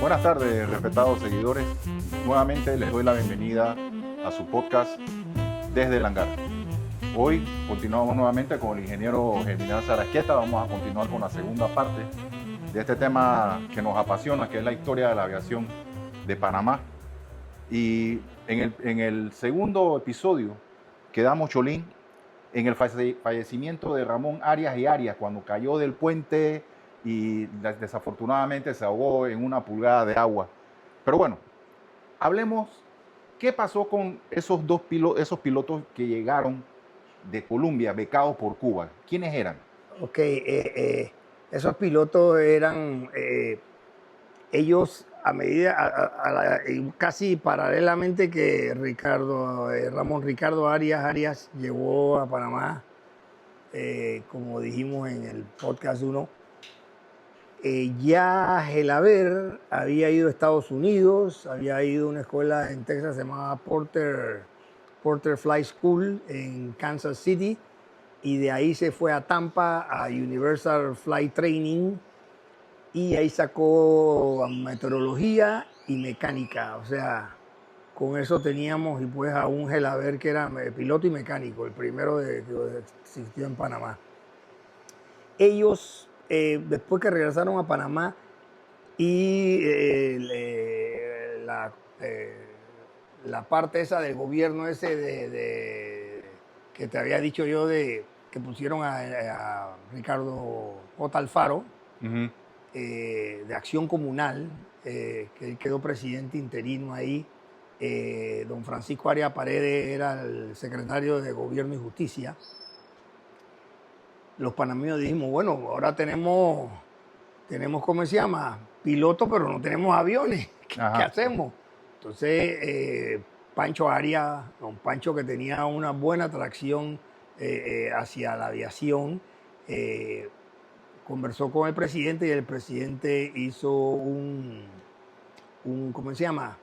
Buenas tardes, respetados seguidores. Nuevamente les doy la bienvenida a su podcast Desde el Hangar. Hoy continuamos nuevamente con el ingeniero Germinal Sarasqueta. Vamos a continuar con la segunda parte de este tema que nos apasiona, que es la historia de la aviación de Panamá. Y en el segundo episodio quedamos, Cholín, en el fallecimiento de Ramón Arias y Arias, cuando cayó del puente y desafortunadamente se ahogó en una pulgada de agua. Pero bueno, hablemos qué pasó con esos pilotos que llegaron de Colombia, becados por Cuba. ¿Quiénes eran? Ok, esos pilotos eran, ellos a medida, casi paralelamente que Ramón Ricardo Arias llegó a Panamá, como dijimos en el podcast 1, ya Gelaber había ido a Estados Unidos, había ido a una escuela en Texas, se llamaba Porter Flight School en Kansas City, y de ahí se fue a Tampa a Universal Flight Training, y ahí sacó meteorología y mecánica. O sea, con eso teníamos y pues a un Gelaber que era piloto y mecánico, el primero que existió en Panamá. Ellos, después que regresaron a Panamá y la parte esa del gobierno ese que te había dicho yo que pusieron a Ricardo J. Alfaro, de Acción Comunal, que él quedó presidente interino ahí. Don Francisco Arias Paredes era el secretario de Gobierno y Justicia. Los panameños dijimos, bueno, ahora tenemos, ¿cómo se llama? Pilotos, pero no tenemos aviones. ¿Qué hacemos? Entonces, Pancho Arias, don Pancho, que tenía una buena atracción hacia la aviación, conversó con el presidente y el presidente hizo ¿cómo se llama?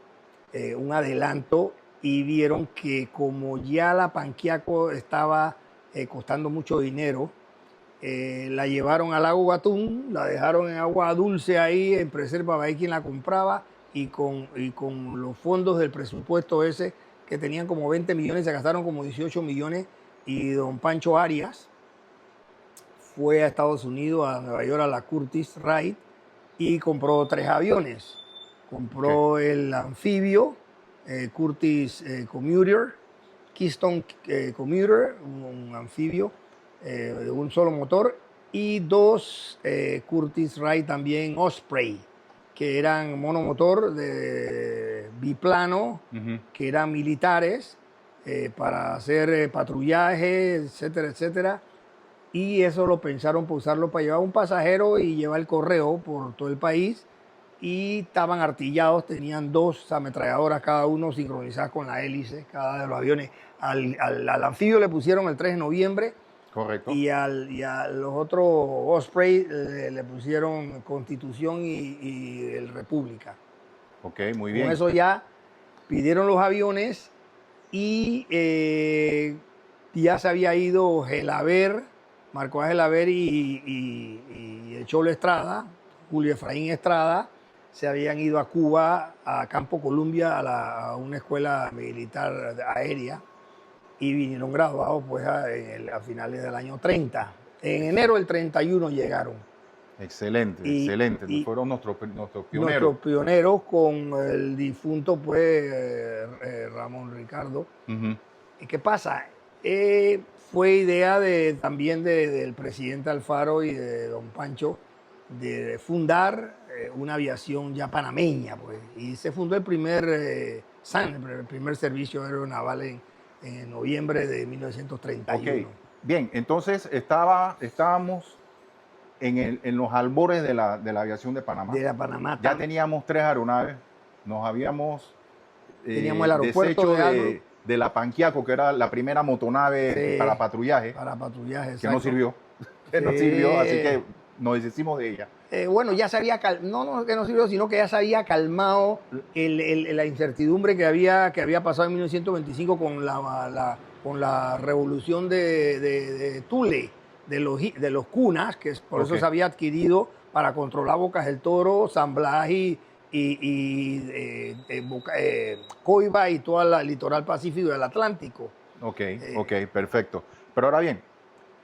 Un adelanto, y vieron que como ya la Panquiaco estaba costando mucho dinero, la llevaron al lago Gatún, la dejaron en agua dulce ahí, en preserva, ahí quien la compraba, y con los fondos del presupuesto ese, que tenían como 20 millones, se gastaron como 18 millones, y don Pancho Arias fue a Estados Unidos, a Nueva York, a la Curtiss Wright, y compró 3 aviones. Compró el anfibio, Curtiss Commuter, Keystone Commuter, un anfibio de un solo motor, y 2 Curtiss Wright también Osprey, que eran monomotor de biplano, que eran militares para hacer patrullaje, etcétera, etcétera. Y eso lo pensaron para usarlo para llevar un pasajero y llevar el correo por todo el país. Y estaban artillados, tenían 2 ametralladoras cada uno sincronizadas con la hélice, cada de los aviones. Al anfibio le pusieron el 3 de noviembre. Correcto. Y a los otros Osprey le pusieron Constitución y el República. Ok, muy bien. Con eso ya pidieron los aviones y ya se había ido Gelaber, Marco Gelaber y el Cholo Estrada, Julio Efraín Estrada, se habían ido a Cuba, a Campo Columbia, a una escuela militar aérea, y vinieron graduados pues a finales del año 30. En enero del 31 llegaron. Excelente, excelente. Fueron nuestros pioneros. Nuestros pioneros con el difunto pues Ramón Ricardo. ¿Y qué pasa? Fue idea también del presidente Alfaro y de don Pancho de fundar una aviación ya panameña, pues. Y se fundó el primer SAN, el primer servicio aeronaval en noviembre de 1931. Ok, bien, entonces estábamos en los albores de la aviación de Panamá. De la Panamá. Ya teníamos 3 aeronaves, nos habíamos teníamos el aeropuerto de la Panquiaco, que era la primera motonave para patrullaje. Para patrullaje, que no sirvió. Que no sirvió, así que nos deshicimos de ella. Bueno, ya se había no que no sirvió, sino que ya se había calmado la incertidumbre que había pasado en 1925 con la revolución de Tule, de los cunas, que por eso se había adquirido para controlar Bocas del Toro, San Blas y Coiba y toda la litoral pacífico del Atlántico. Ok, perfecto. Pero ahora bien,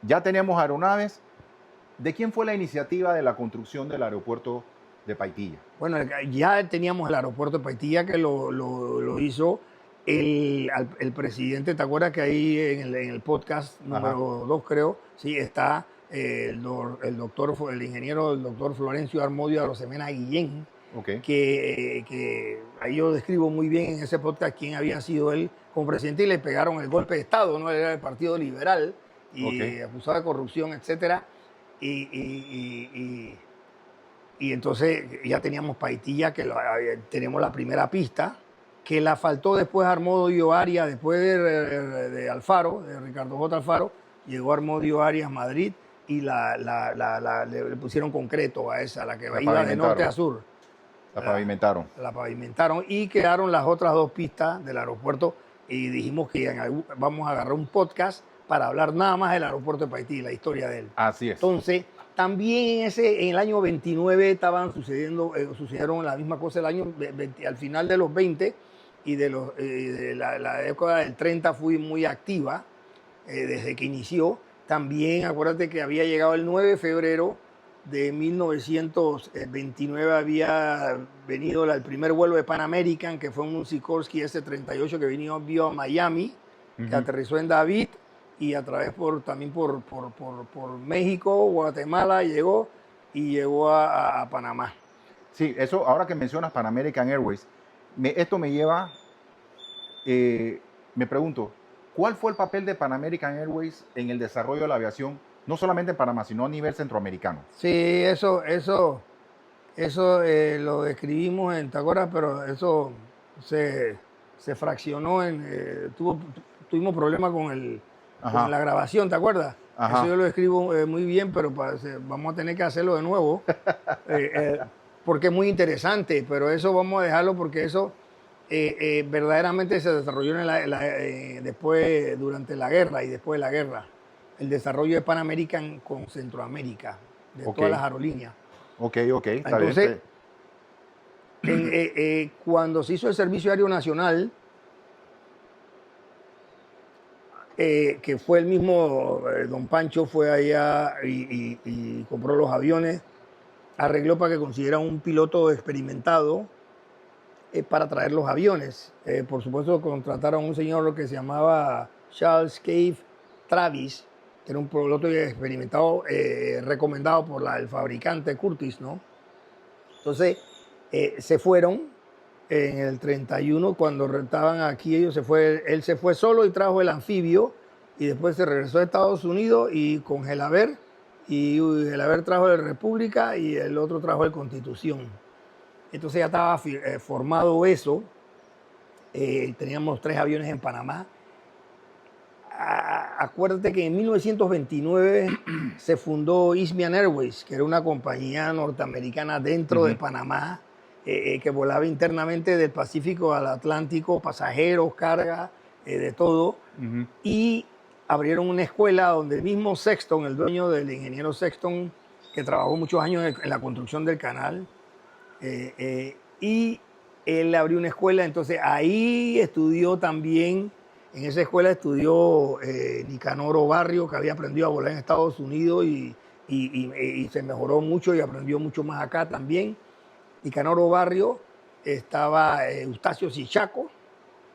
ya teníamos aeronaves. ¿De quién fue la iniciativa de la construcción del aeropuerto de Paitilla? Bueno, ya teníamos el aeropuerto de Paitilla que lo hizo el presidente. ¿Te acuerdas que ahí en el podcast número 2, creo, sí, está el ingeniero, el doctor Florencio Armodio Arosemena Guillén, que ahí yo describo muy bien en ese podcast quién había sido él como presidente y le pegaron el golpe de Estado, ¿no? Él era del Partido Liberal y acusado de corrupción, etcétera. Y entonces ya teníamos Paitilla, que tenemos la primera pista, que la faltó después Armodio Arias, después de Alfaro, de Ricardo J. Alfaro, llegó Armodio Arias Madrid y le pusieron concreto a esa, la que iba de norte a sur. La pavimentaron. La pavimentaron y quedaron las otras 2 pistas del aeropuerto y dijimos que vamos a agarrar un podcast para hablar nada más del aeropuerto de Paitilla, la historia de él. Así es. Entonces, también en el año 29 sucedieron la misma cosa al final de los 20 y de la década del 30 fui muy activa desde que inició. También acuérdate que había llegado el 9 de febrero de 1929, había venido el primer vuelo de Pan American, que fue un Sikorsky S-38 que vio a Miami, que aterrizó en David y a través también por México, Guatemala, llegó a Panamá. Sí, eso, ahora que mencionas Pan American Airways, esto me lleva, me pregunto, ¿cuál fue el papel de Pan American Airways en el desarrollo de la aviación, no solamente en Panamá, sino a nivel centroamericano? Sí, eso lo describimos en Tacoras, pero eso se fraccionó, tuvimos problemas con la grabación, ¿te acuerdas? Eso yo lo escribo muy bien, pero vamos a tener que hacerlo de nuevo, porque es muy interesante, pero eso vamos a dejarlo porque eso verdaderamente se desarrolló después, durante la guerra y después de la guerra. El desarrollo de Pan American con Centroamérica, de todas las aerolíneas. Entonces, cuando se hizo el Servicio Aéreo Nacional, que fue el mismo don Pancho, fue allá y compró los aviones, arregló para que consiguieran un piloto experimentado para traer los aviones. Por supuesto, contrataron a un señor que se llamaba Charles Cave Travis, que era un piloto experimentado, recomendado por el fabricante Curtiss, ¿no? Entonces, se fueron en el 31, cuando estaban aquí, él se fue solo y trajo el anfibio, y después se regresó a Estados Unidos y con Gelaber, y Gelaber trajo el República y el otro trajo el Constitución. Entonces ya estaba formado eso. Teníamos 3 aviones en Panamá. Acuérdate que en 1929 se fundó Isthmian Airways, que era una compañía norteamericana dentro de Panamá, que volaba internamente del Pacífico al Atlántico, pasajeros, carga, de todo. Y abrieron una escuela donde el mismo Sexton, el dueño del ingeniero Sexton, que trabajó muchos años en la construcción del canal, y él abrió una escuela. Entonces ahí estudió también. En esa escuela estudió Nicanor Barrio, que había aprendido a volar en Estados Unidos y se mejoró mucho y aprendió mucho más acá también. Nicanor Barrio, estaba Eustacio Sichaco,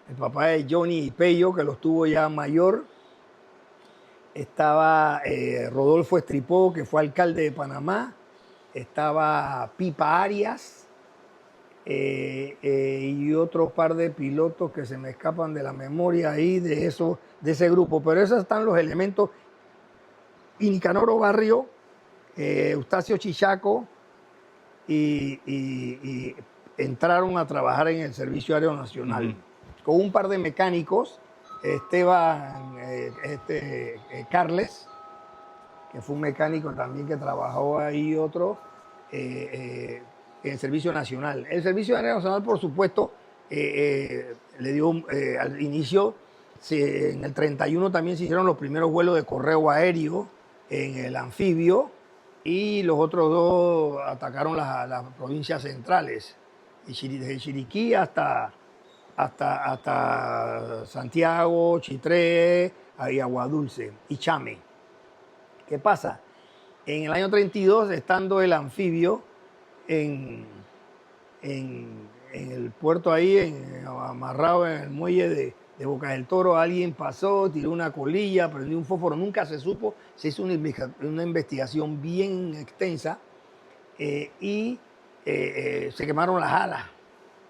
el papá de Johnny y Pello, que los tuvo ya mayor. Estaba Rodolfo Estripó, que fue alcalde de Panamá. Estaba Pipa Arias. Y otro par de pilotos que se me escapan de la memoria ahí de ese grupo, pero esos están los elementos. Y Nicanor Barrio, Eustacio Chichaco y entraron a trabajar en el Servicio Aéreo Nacional con un par de mecánicos, Esteban Carles, que fue un mecánico también que trabajó ahí, otro en el Servicio Nacional. El Servicio Aéreo Nacional, por supuesto, le dio al inicio, en el 31 también se hicieron los primeros vuelos de correo aéreo en el anfibio y los otros dos atacaron las provincias centrales, desde Chiriquí hasta Santiago, Chitré, y Aguadulce y Chame. ¿Qué pasa? En el año 32, estando el anfibio en el puerto ahí, amarrado en el muelle de Boca del Toro, alguien pasó, tiró una colilla, prendió un fósforo, nunca se supo, se hizo una investigación bien extensa y se quemaron las alas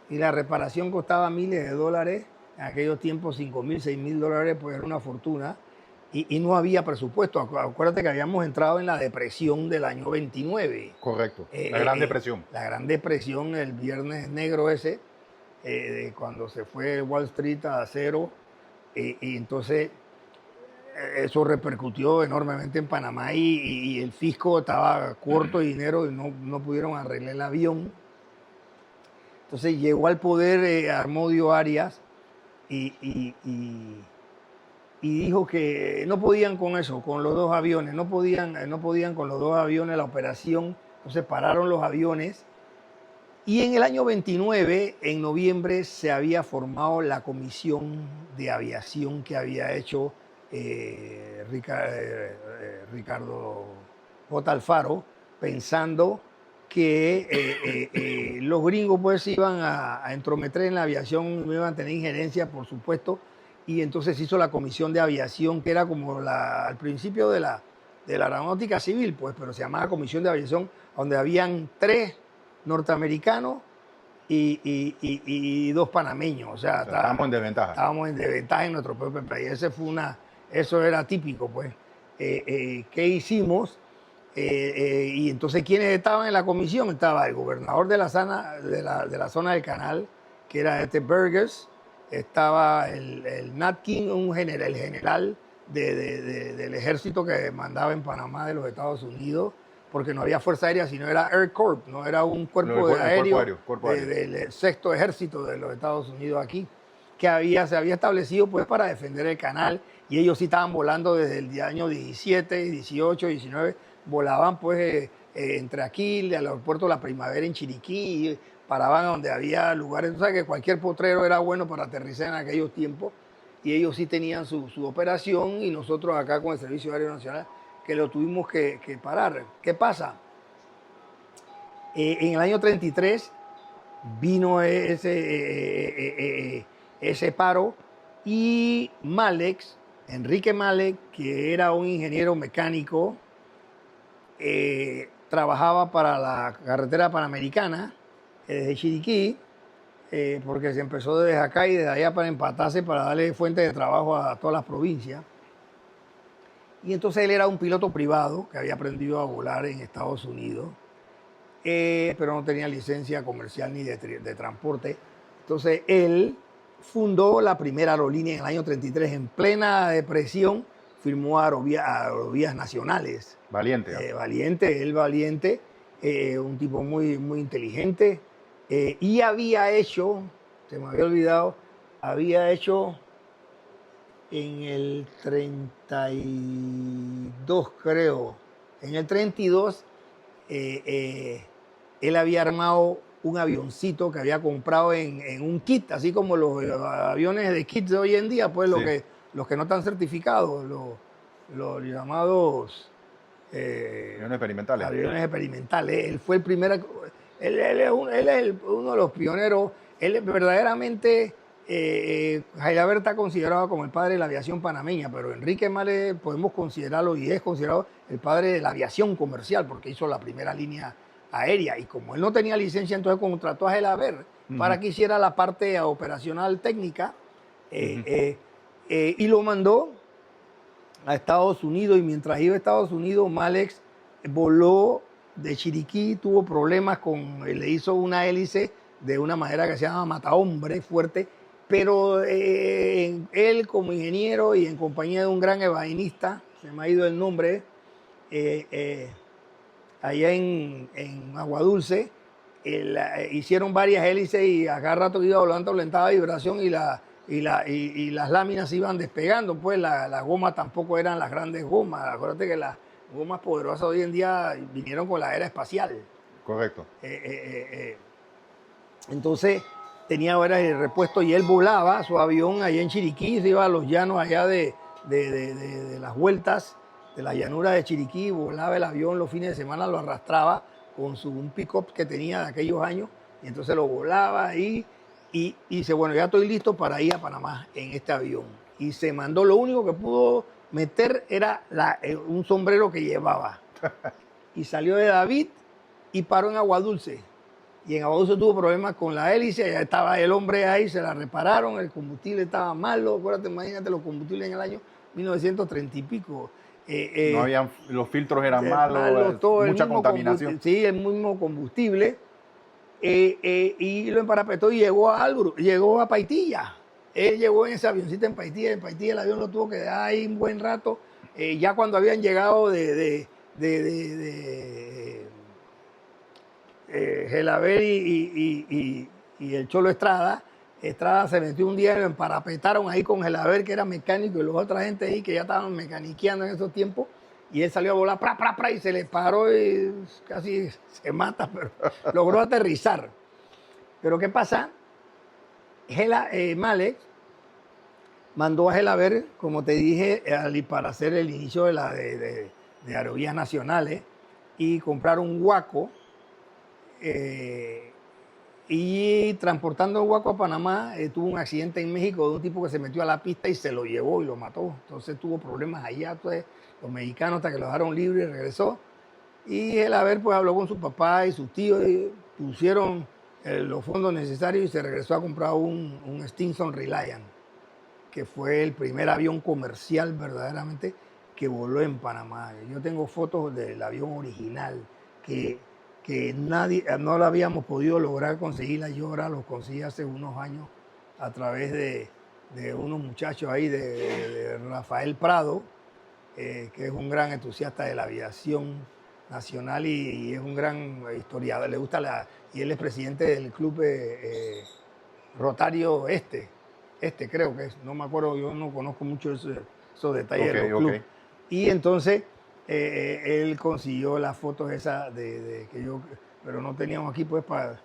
y la reparación costaba miles de dólares, en aquellos tiempos $5,000, $6,000, pues era una fortuna y no había presupuesto. Acuérdate que habíamos entrado en la depresión del año 29. Correcto, la Gran Depresión. La Gran Depresión, el viernes negro ese, cuando se fue Wall Street a cero, y entonces eso repercutió enormemente en Panamá y el fisco estaba corto de dinero y no pudieron arreglar el avión. Entonces llegó al poder Armodio Arias y dijo que no podían con eso, con los dos aviones, no podían con los dos aviones la operación, entonces pararon los aviones. Y en el año 29, en noviembre, se había formado la comisión de aviación que había hecho Ricardo J. Alfaro, pensando que los gringos pues iban a entrometer en la aviación, no iban a tener injerencia, por supuesto, y entonces hizo la comisión de aviación, que era como al principio de la aeronáutica civil, pues, pero se llamaba comisión de aviación, donde habían 3 norteamericanos y 2 panameños. O sea, estábamos en desventaja. Estábamos en desventaja en nuestro propio país. Eso era típico, pues. ¿Qué hicimos? Y entonces, ¿quiénes estaban en la comisión? Estaba el gobernador de la zona del canal, que era Burgess. Estaba el Nat King, el general del ejército que mandaba en Panamá de los Estados Unidos, porque no había fuerza aérea, sino era Air Corps, no era un cuerpo aéreo del sexto ejército de los Estados Unidos aquí, que se había establecido pues para defender el canal, y ellos sí estaban volando desde el año 17, 18, 19, volaban pues entre aquí, el aeropuerto de La Primavera en Chiriquí, paraban donde había lugares, o sea que cualquier potrero era bueno para aterrizar en aquellos tiempos, y ellos sí tenían su operación, y nosotros acá con el Servicio Aéreo Nacional, que lo tuvimos que parar. ¿Qué pasa? En el año 33 vino ese paro, y Enrique Malek, que era un ingeniero mecánico, trabajaba para la carretera panamericana desde Chiriquí, porque se empezó desde acá y desde allá para empatarse, para darle fuente de trabajo a todas las provincias. Y entonces él era un piloto privado que había aprendido a volar en Estados Unidos, pero no tenía licencia comercial ni de transporte. Entonces él fundó la primera aerolínea en el año 33, en plena depresión, firmó Aerovías Nacionales. Valiente. Valiente, un tipo muy, muy inteligente, y había hecho, se me había olvidado, en el 32, creo. En el 32, él había armado un avioncito que había comprado en un kit, así como los aviones de kits de hoy en día, pues sí. los que no están certificados, los llamados aviones experimentales. Él fue el primer, él es uno de los pioneros. Él verdaderamente, Jailabert está considerado como el padre de la aviación panameña, pero Enrique Malek podemos considerarlo, y es considerado el padre de la aviación comercial, porque hizo la primera línea aérea, y como él no tenía licencia, entonces contrató a Jailabert para que hiciera la parte operacional técnica, y lo mandó a Estados Unidos, y mientras iba a Estados Unidos, Malek voló de Chiriquí, tuvo problemas le hizo una hélice de una manera que se llama matahombre, fuerte, pero él como ingeniero y en compañía de un gran ebainista, se me ha ido el nombre, allá en Aguadulce, hicieron varias hélices, y a cada rato que iba volando le entraba vibración y las láminas se iban despegando, pues las gomas tampoco eran las grandes gomas. Acuérdate que las más poderosas hoy en día vinieron con la era espacial. Correcto. Entonces tenía horas de repuesto y él volaba su avión allá en Chiriquí, se iba a los llanos allá de las vueltas de la llanura de Chiriquí, volaba el avión los fines de semana, lo arrastraba con un pick-up que tenía de aquellos años y entonces lo volaba ahí y dice, bueno, ya estoy listo para ir a Panamá en este avión. Y se mandó, lo único que pudo meter era un sombrero que llevaba. Y salió de David y paró en Aguadulce. Y en Aguadulce tuvo problemas con la hélice, ya estaba el hombre ahí, se la repararon, el combustible estaba malo, acuérdate, imagínate los combustibles en el año 1930 y pico. No habían, los filtros eran malos, mucha contaminación. Sí, el mismo combustible. Y lo emparapetó y llegó a Paitilla. Él llegó en ese avioncito en Paitilla el avión lo tuvo que dejar ahí un buen rato. Ya cuando habían llegado de Gelaber y el Cholo Estrada se metió un día y lo emparapetaron ahí con Gelaber, que era mecánico, y los otra gente ahí que ya estaban mecaniqueando en esos tiempos, y él salió a volar, y se le paró y casi se mata, pero logró aterrizar. Pero ¿qué pasa? Malek mandó a Gelaber, como te dije, para hacer el inicio de Aerovías Nacionales y comprar un Huaco. Y transportando el Huaco a Panamá, tuvo un accidente en México de un tipo que se metió a la pista y se lo llevó y lo mató. Entonces tuvo problemas allá, entonces, los mexicanos, hasta que lo dejaron libre y regresó. Y él pues habló con su papá y sus tíos y pusieron los fondos necesarios y se regresó a comprar un Stinson Reliant, que fue el primer avión comercial verdaderamente que voló en Panamá. Yo tengo fotos del avión original que nadie, no lo habíamos podido lograr conseguirla. Yo ahora lo conseguí hace unos años a través de unos muchachos ahí, de Rafael Prado, que es un gran entusiasta de la aviación nacional y es un gran historiador. Le gusta y él es presidente del club Rotario creo que es, no me acuerdo, yo no conozco mucho esos detalles de los clubes. Y entonces él consiguió las fotos esas que yo, pero no teníamos aquí pues para...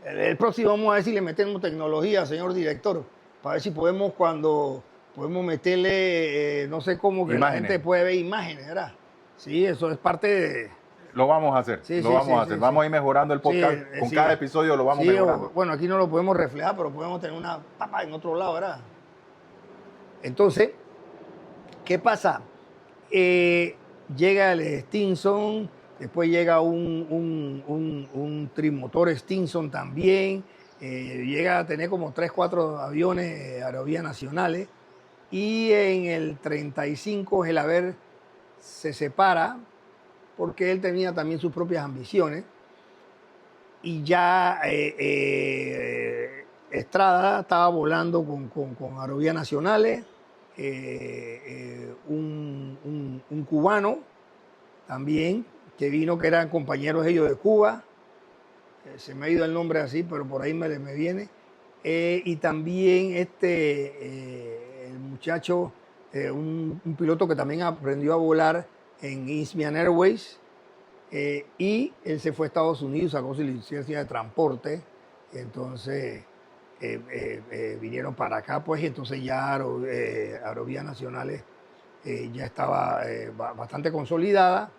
El próximo vamos a ver si le metemos tecnología, señor director, para ver si podemos meterle, no sé cómo, que imágenes. La gente puede ver imágenes, ¿verdad? Sí, eso es parte de... Lo vamos a hacer, vamos a ir mejorando el podcast, con cada episodio lo vamos mejorando. Bueno, aquí no lo podemos reflejar, pero podemos tener una papa en otro lado, ¿verdad? Entonces, ¿qué pasa? Llega el Stinson, después llega un trimotor Stinson también, llega a tener como 3, 4 aviones Aerovías Nacionales, y en el 35 Gelaber se separa porque él tenía también sus propias ambiciones y ya Estrada estaba volando con Aerovías Nacionales, un cubano también que vino, que eran compañeros ellos de Cuba, se me ha ido el nombre así, pero por ahí me viene, y también el muchacho, un piloto que también aprendió a volar en Isthmian Airways, y él se fue a Estados Unidos, sacó su licencia de transporte, entonces vinieron para acá, pues, y entonces ya Aerovías Nacionales ya estaba bastante consolidada,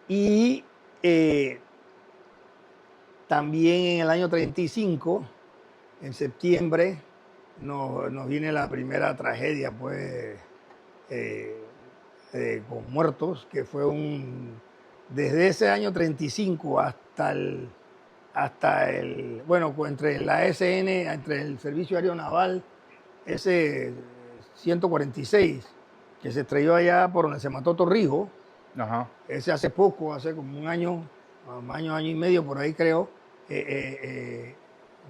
y también en el año 35, en septiembre, nos viene la primera tragedia, pues, con muertos, que fue desde ese año 35 entre la SN, entre el Servicio Aéreo Naval, ese 146, que se estrelló allá por donde se mató Torrijos. Ajá. Ese hace poco, hace como un año y medio por ahí creo,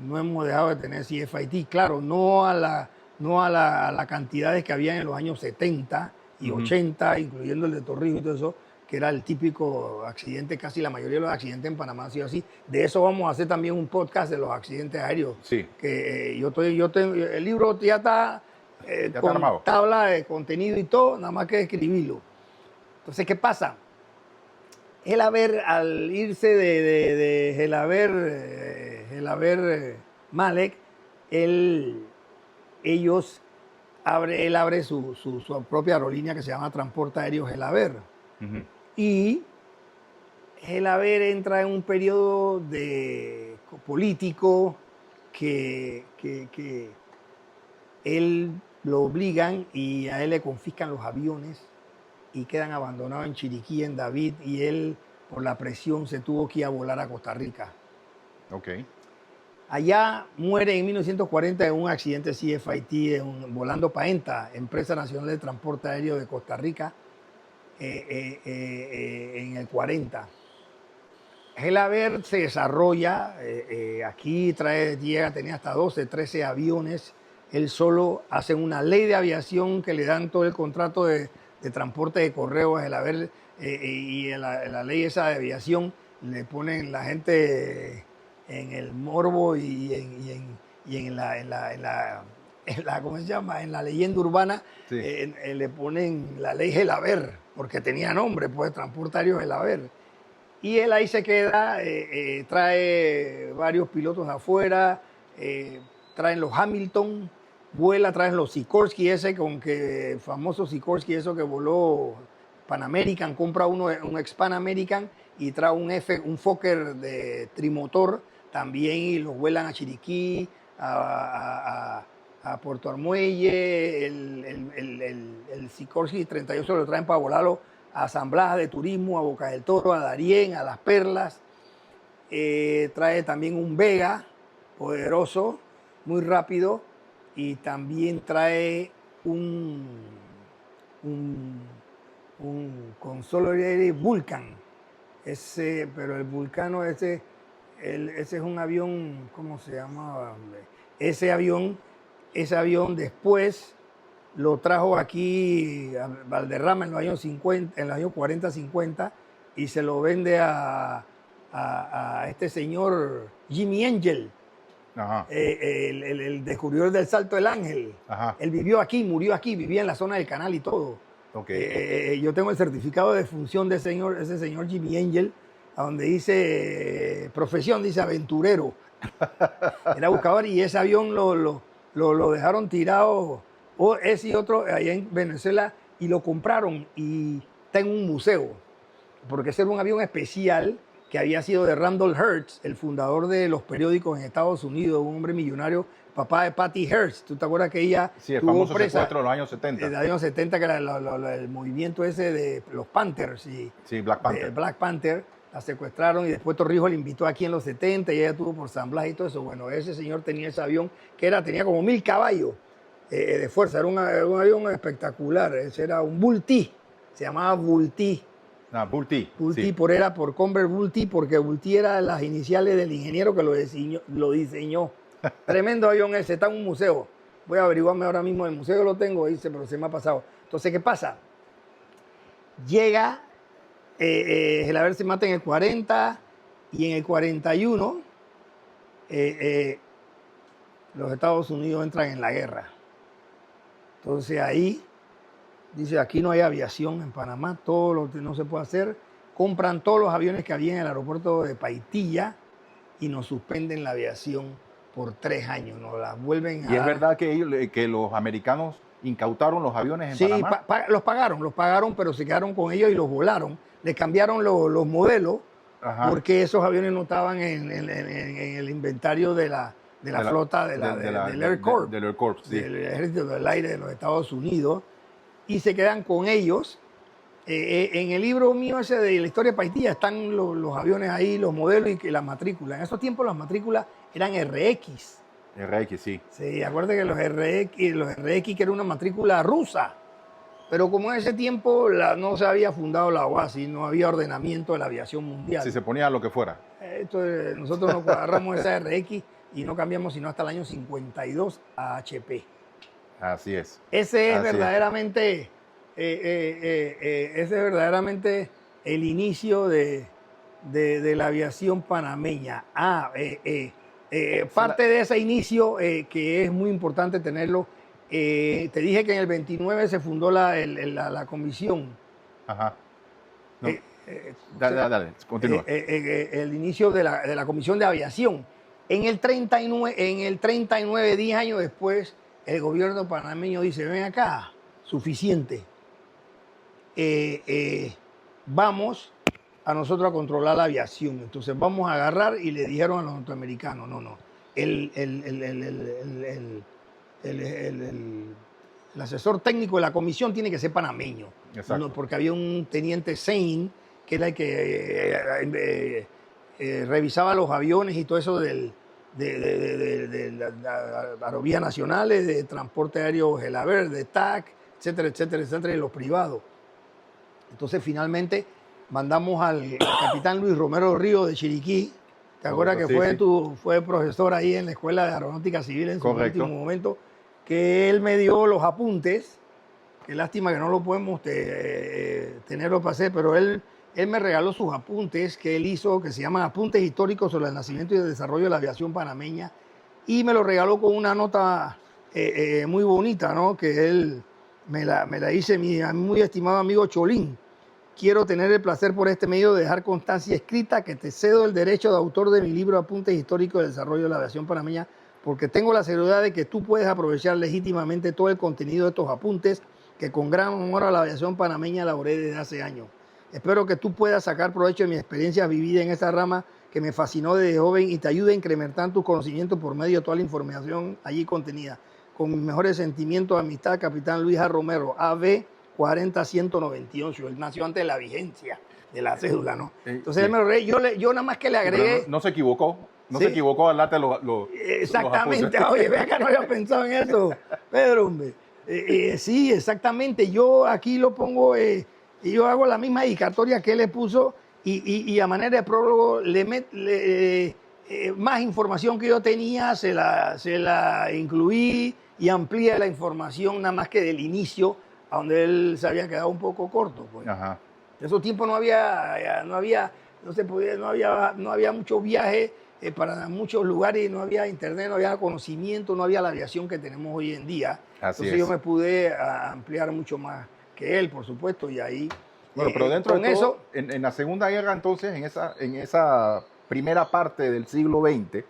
no hemos dejado de tener CFIT, claro, no a la cantidades que había en los años 70 y 80, incluyendo el de Torrijos y todo eso, que era el típico accidente, casi la mayoría de los accidentes en Panamá han sido así. De eso vamos a hacer también un podcast de los accidentes aéreos. Sí. Que el libro ya está con tabla de contenido y todo, nada más que escribirlo. Entonces, ¿qué pasa? Gelaber, al irse de Gelaber Malek, él abre su propia aerolínea que se llama Transporte Aéreo Gelaber. Ujú. Y Gelaber entra en un periodo político que él lo obligan y a él le confiscan los aviones y quedan abandonados en Chiriquí, en David, y él, por la presión, se tuvo que ir a volar a Costa Rica. Ok. Allá muere en 1940 en un accidente CFIT volando para ENTA, Empresa Nacional de Transporte Aéreo de Costa Rica, en el 40. Gelaber se desarrolla, aquí tenía hasta 12, 13 aviones. Él solo hace una ley de aviación que le dan todo el contrato de transporte de correo a Gelaber, y en la ley esa de aviación le ponen la gente en el morbo y en la ¿cómo se llama? En la leyenda urbana. Sí. Le ponen la ley Gelaber, porque tenía nombre, pues, Transporte Aéreo Gelaber. Y él ahí se queda, trae varios pilotos de afuera, traen los Hamilton, traen los Sikorsky, el famoso Sikorsky, eso que voló Pan American, compra un ex Pan American y trae un Fokker de trimotor también, y los vuelan a Chiriquí, a Puerto Armuelle. El Sikorsky 38 lo traen para volarlo a San Blas de Turismo, a Boca del Toro, a Darién, a Las Perlas. Trae también un Vega poderoso, muy rápido, y también trae un Consolidated Vulcan. Pero el Vulcano ese es un avión, ¿cómo se llamaba? Ese avión después lo trajo aquí a Valderrama en los años 50, en los años 40-50, y se lo vende a este señor Jimmy Angel, el descubridor del Salto del Ángel. Ajá. Él vivió aquí, murió aquí, vivía en la zona del canal y todo. Okay. Yo tengo el certificado de función de ese señor Jimmy Angel, a donde dice profesión, dice aventurero. Era buscador, y ese avión lo dejaron tirado, ese y otro, allá en Venezuela, y lo compraron y está en un museo, porque ese era un avión especial que había sido de Randall Hearst, el fundador de los periódicos en Estados Unidos, un hombre millonario, papá de Patty Hearst. ¿Tú te acuerdas que ella sí, el tuvo famoso presa secuestro de los años 70? De los años 70, que era el movimiento ese de los Panthers. Sí, Black Panther. Black Panther. La secuestraron y después Torrijos la invitó aquí en los 70 y ella estuvo por San Blas y todo eso. Bueno, ese señor tenía ese avión tenía como 1000 caballos de fuerza. Era un avión espectacular. Ese era un Vultee. Se llamaba Vultee. Vultee. Vultee, Sí. por Conver Vultee, porque Vultee era las iniciales del ingeniero que lo diseñó. Tremendo avión ese, está en un museo. Voy a averiguarme ahora mismo, el museo lo tengo, dice, pero se me ha pasado. Entonces, ¿qué pasa? Llega, Gelaber se mata en el 40, y en el 41 los Estados Unidos entran en la guerra. Entonces ahí dice, aquí no hay aviación en Panamá, todo lo que no se puede hacer. Compran todos los aviones que había en el aeropuerto de Paitilla y nos suspenden la aviación por 3 años. Nos la vuelven ¿Y es verdad que los americanos incautaron los aviones en Panamá? Sí, los pagaron, pero se quedaron con ellos y los volaron. Les cambiaron los modelos. Ajá. Porque esos aviones no estaban en el inventario de la flota del Air Corps, del Air Corps, sí. Del Ejército del Aire de los Estados Unidos, y se quedan con ellos. En el libro mío ese de la historia de Paitilla están los aviones ahí, los modelos y las matrículas. En esos tiempos las matrículas eran RX. RX, sí. Sí, acuérdate que los RX que era una matrícula rusa. Pero como en ese tiempo no se había fundado la OASI, no había ordenamiento de la aviación mundial. Si se ponía lo que fuera. Nosotros nos agarramos esa RX y no cambiamos sino hasta el año 52 a HP. Así es. Ese es verdaderamente el inicio de la aviación panameña. Parte de ese inicio, que es muy importante tenerlo. Te dije que en el 29 se fundó la comisión. Ajá. No. Dale, continúa. El inicio de la Comisión de Aviación. En el 39, 10 años después, el gobierno panameño dice, ven acá, suficiente. Vamos a nosotros a controlar la aviación. Entonces vamos a agarrar y le dijeron a los norteamericanos, no. El asesor técnico de la comisión tiene que ser panameño. No, porque había un teniente Sein, que era el que revisaba los aviones y todo eso de las aerovías nacionales, de transporte aéreo Gelaber, de TAC, etcétera, y los privados. Entonces finalmente mandamos al capitán Luis Romero Río de Chiriquí. ¿Te acuerdas que fue profesor ahí en la Escuela de Aeronáutica Civil en su último momento? Que él me dio los apuntes. Qué lástima que no lo podemos tenerlo para hacer, pero él me regaló sus apuntes que él hizo, que se llaman Apuntes Históricos sobre el Nacimiento y el Desarrollo de la Aviación Panameña, y me lo regaló con una nota muy bonita, ¿no? Que él me la hice mi muy estimado amigo Cholín. Quiero tener el placer por este medio de dejar constancia escrita que te cedo el derecho de autor de mi libro Apuntes Históricos del Desarrollo de la Aviación Panameña, porque tengo la seguridad de que tú puedes aprovechar legítimamente todo el contenido de estos apuntes que con gran amor a la aviación panameña elaboré desde hace años. Espero que tú puedas sacar provecho de mi experiencia vivida en esta rama que me fascinó desde joven y te ayude a incrementar tus conocimientos por medio de toda la información allí contenida. Con mis mejores sentimientos de amistad, Capitán Luis A. Romero, AB 40198. Él nació antes de la vigencia de la cédula, ¿no? Entonces, yo nada más que le agregué... No se equivocó. No se equivocó al darte los exactamente. Oye, vea que no había pensado en eso, Pedro, hombre. Sí, exactamente. Yo aquí lo pongo, yo hago la misma dedicatoria que él le puso y a manera de prólogo más información que yo tenía, se la incluí y amplié la información nada más que del inicio, a donde él se había quedado un poco corto. Pues. Ajá. En esos tiempos no había mucho viaje para muchos lugares, no había internet, no había conocimiento, no había la aviación que tenemos hoy en día. Entonces yo me pude ampliar mucho más que él, por supuesto, y ahí... Bueno, pero dentro de eso, en la Segunda Guerra, entonces, en esa primera parte del siglo XX,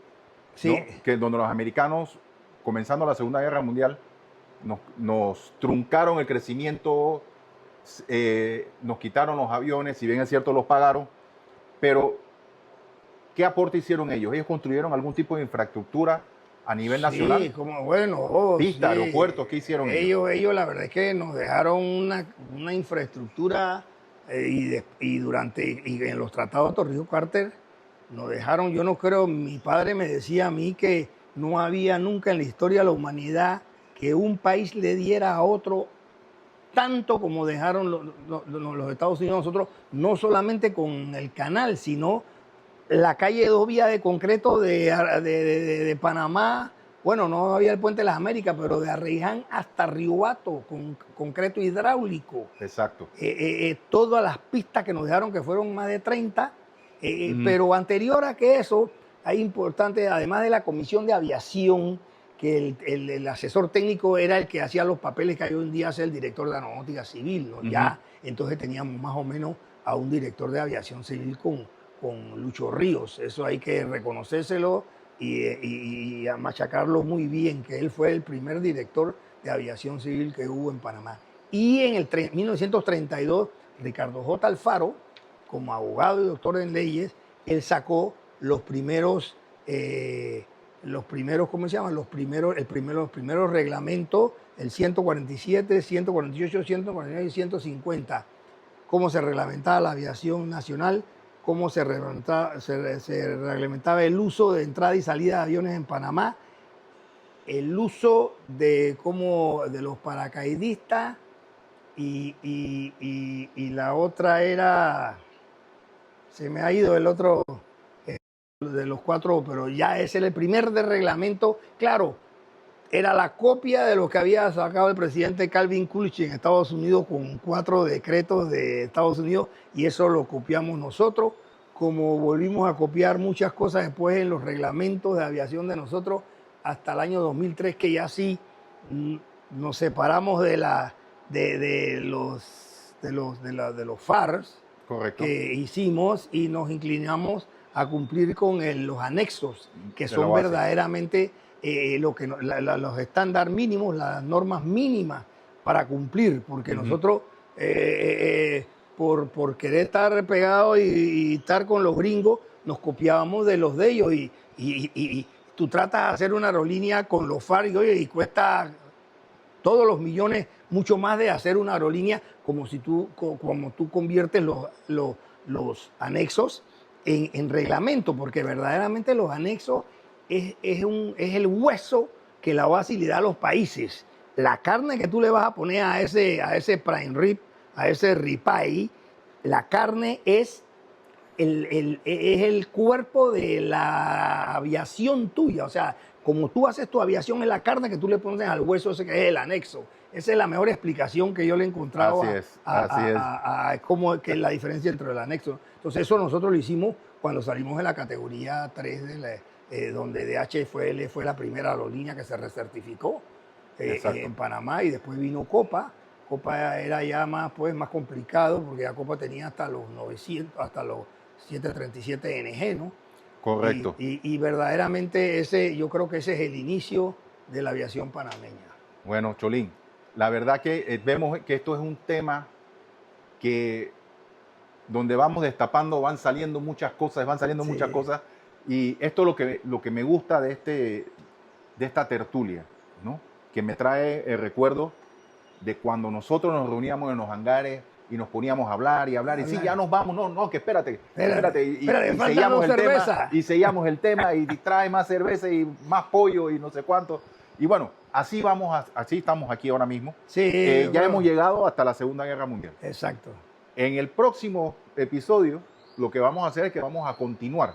sí. ¿no? Que donde los americanos, comenzando la Segunda Guerra Mundial, nos truncaron el crecimiento, nos quitaron los aviones, si bien es cierto los pagaron, pero ¿qué aporte hicieron ellos? ¿Ellos construyeron algún tipo de infraestructura a nivel nacional? Sí, como bueno, pistas, aeropuertos, ¿qué hicieron ellos? Ellos la verdad es que nos dejaron una infraestructura y en los tratados de Torrijos-Carter nos dejaron, yo no creo, mi padre me decía a mí que no había nunca en la historia de la humanidad que un país le diera a otro tanto como dejaron los Estados Unidos nosotros, no solamente con el canal, sino la calle de 2 vías de concreto de Panamá. Bueno, no había el Puente de las Américas, pero de Arraiján hasta Río Hato, con concreto hidráulico. Exacto. Todas las pistas que nos dejaron, que fueron más de 30, pero anterior a que eso, hay importante, además de la Comisión de Aviación, que el asesor técnico era el que hacía los papeles que hoy en día hace el director de Aeronáutica Civil, ¿no? Ya, entonces teníamos más o menos a un director de Aviación Civil con Lucho Ríos. Eso hay que reconocérselo y a machacarlo muy bien, que él fue el primer director de Aviación Civil que hubo en Panamá. Y en el 1932, Ricardo J. Alfaro, como abogado y doctor en leyes, él sacó los primeros ¿cómo se llaman? Los primeros reglamentos, el 147, 148, 149 y 150. Cómo se reglamentaba la aviación nacional, cómo se reglamentaba el uso de entrada y salida de aviones en Panamá, el uso de los paracaidistas y la otra era, se me ha ido el otro de los 4, pero ya ese era el primer de reglamento. Claro, era la copia de lo que había sacado el presidente Calvin Coolidge en Estados Unidos con 4 decretos de Estados Unidos, y eso lo copiamos nosotros, como volvimos a copiar muchas cosas después en los reglamentos de aviación de nosotros hasta el año 2003, que ya sí nos separamos de los FARs, Correcto. que hicimos y nos inclinamos a cumplir con los anexos, que De la son base. verdaderamente lo que los estándares mínimos, las normas mínimas para cumplir, porque Ujú. nosotros, por querer estar pegados y estar con los gringos, nos copiábamos de los de ellos y tú tratas de hacer una aerolínea con los FAR y, oye, y cuesta todos los millones, mucho más de hacer una aerolínea como tú conviertes los anexos en reglamento, porque verdaderamente los anexos es el hueso que la OASI le da a los países. La carne que tú le vas a poner a ese prime rib, a ese ribeye, la carne es el cuerpo de la aviación tuya. O sea, como tú haces tu aviación es la carne que tú le pones al hueso ese que es el anexo. Esa es la mejor explicación que yo le he encontrado Así es. a cómo que es la diferencia entre el anexo. Entonces eso nosotros lo hicimos cuando salimos de la categoría 3, donde DHL fue la primera aerolínea que se recertificó en Panamá, y después vino Copa. Copa era ya más complicado porque ya Copa tenía hasta los 900, hasta los 737NG, ¿no? Correcto. Y verdaderamente yo creo que ese es el inicio de la aviación panameña. Bueno, Cholín, la verdad que vemos que esto es un tema que donde vamos destapando, van saliendo muchas cosas, y esto es lo que me gusta de esta tertulia, ¿no? Que me trae el recuerdo de cuando nosotros nos reuníamos en los hangares y nos poníamos a hablar, y sí, ya nos vamos, no, que espérate, y seguíamos el tema, y seguíamos el tema, y trae más cerveza y más pollo y no sé cuánto. Y bueno, así estamos aquí ahora mismo. Sí, ya hemos llegado hasta la Segunda Guerra Mundial. Exacto. En el próximo episodio, lo que vamos a hacer es que vamos a continuar,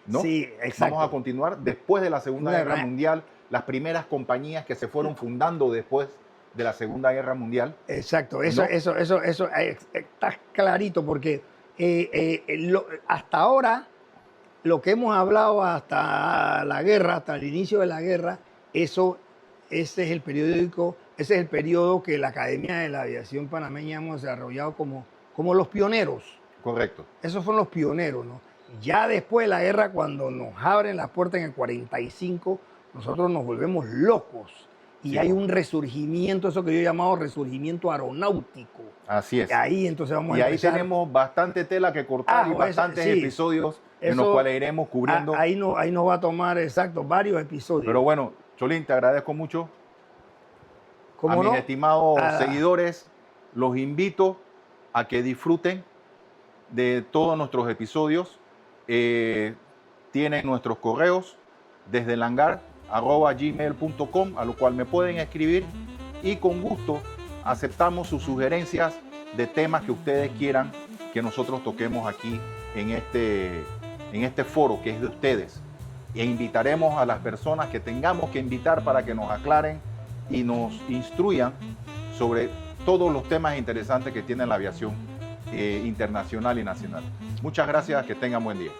¿no? Sí, exacto. Vamos a continuar después de la Segunda Guerra Mundial, las primeras compañías que se fueron fundando después de la Segunda Guerra Mundial. Exacto, ¿no? eso está clarito, porque hasta ahora, lo que hemos hablado hasta la guerra, hasta el inicio de la guerra, ese es el periodo que la Academia de la Aviación Panameña hemos desarrollado como los pioneros. Correcto. Esos fueron los pioneros, ¿no? Ya después de la guerra, cuando nos abren las puertas en el 45, nosotros nos volvemos locos. Y sí, hay un resurgimiento, eso que yo he llamado resurgimiento aeronáutico. Así es. Ahí entonces vamos y a ahí empezar. tenemos bastante tela que cortar y bastantes episodios en los cuales iremos cubriendo. Ahí nos va a tomar, varios episodios. Pero bueno, Cholín, te agradezco mucho. ¿Cómo mis estimados seguidores, los invito a que disfruten de todos nuestros episodios. Tienen nuestros correos desde el hangar @gmail.com, a lo cual me pueden escribir, y con gusto aceptamos sus sugerencias de temas que ustedes quieran que nosotros toquemos aquí en este foro que es de ustedes, e invitaremos a las personas que tengamos que invitar para que nos aclaren y nos instruyan sobre todos los temas interesantes que tiene la aviación internacional y nacional. Muchas gracias, que tengan buen día.